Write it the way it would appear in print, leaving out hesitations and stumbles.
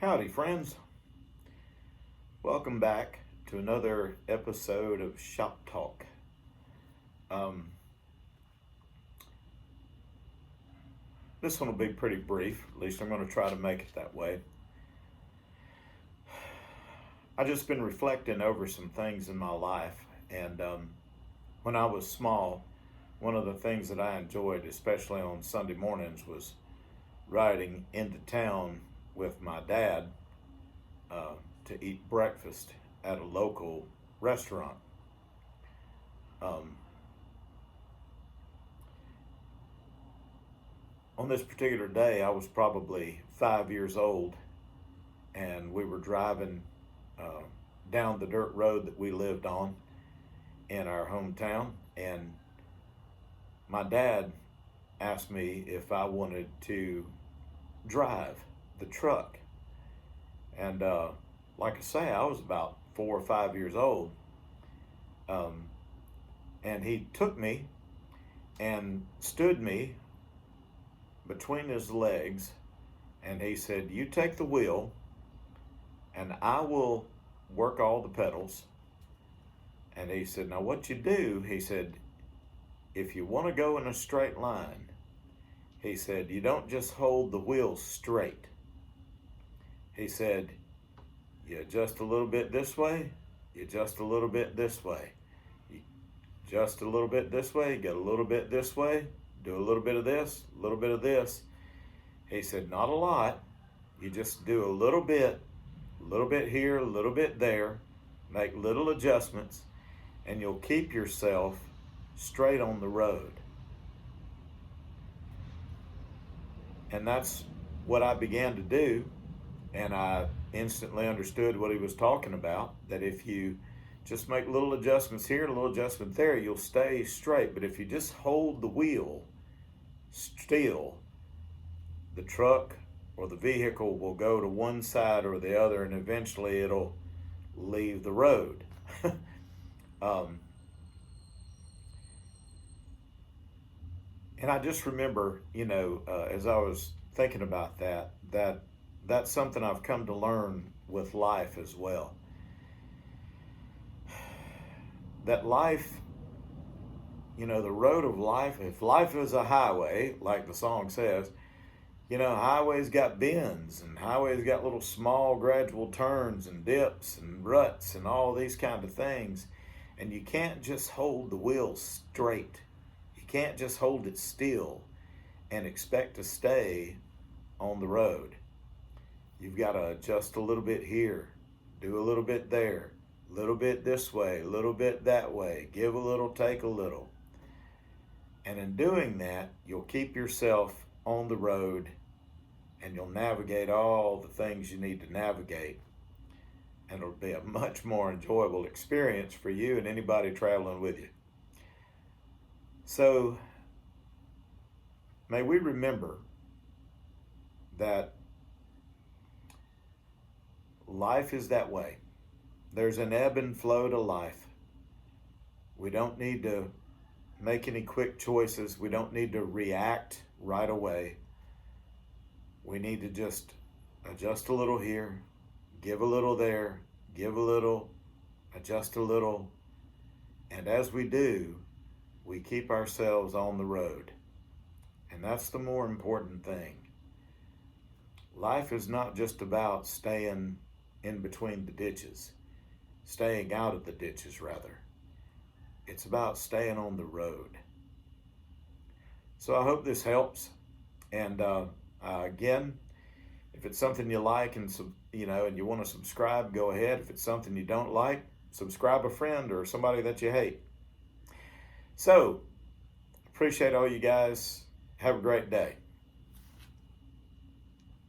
Howdy, friends. Welcome back to another episode of Shop Talk. Um, this one will be pretty brief. At least I'm going to try to make it that way. I've just been reflecting over some things in my life, and when I was small, one of the things that I enjoyed, especially on Sunday mornings, was riding into town with my dad to eat breakfast at a local restaurant. Um, on this particular day, I was probably 5 years old, and we were driving uh, down the dirt road that we lived on in our hometown, and my dad asked me if I wanted to drive the truck. And like I say, I was about 4 or 5 years old. Um, and he took me and stood me between his legs, and he said, "You take the wheel, and I will work all the pedals." And he said, "Now what you do," he said, "if you want to go in a straight line," he said, "you don't just hold the wheel straight." He said, "You adjust a little bit this way, you adjust a little bit this way. You adjust a little bit this way, get a little bit this way, do a little bit of this, a little bit of this." He said, "Not a lot. You just do a little bit here, a little bit there, make little adjustments, and you'll keep yourself straight on the road." And that's what I began to do. And I instantly understood what he was talking about, that if you just make little adjustments here, a little adjustment there, you'll stay straight. But if you just hold the wheel still, the truck or the vehicle will go to one side or the other, and eventually it'll leave the road. um, and I just remember, as I was thinking about that that's something I've come to learn with life as well. That life, the road of life, if life is a highway, like the song says, highways got bends, and highways got little small gradual turns and dips and ruts and all these kind of things. And you can't just hold the wheel straight. You can't just hold it still and expect to stay on the road. You've got to adjust a little bit here, do a little bit there, a little bit this way, a little bit that way, give a little, take a little. And in doing that, you'll keep yourself on the road, and you'll navigate all the things you need to navigate. And it'll be a much more enjoyable experience for you and anybody traveling with you. So, may we remember that life is that way. There's an ebb and flow to life. We don't need to make any quick choices. We don't need to react right away. We need to just adjust a little here, give a little there, give a little, adjust a little. And as we do, we keep ourselves on the road. And that's the more important thing. Life is not just about staying in between the ditches, staying out of the ditches rather. It's about staying on the road. So I hope this helps. And again, if it's something you like and you want to subscribe, go ahead. If it's something you don't like, subscribe a friend or somebody that you hate. So appreciate all you guys. Have a great day.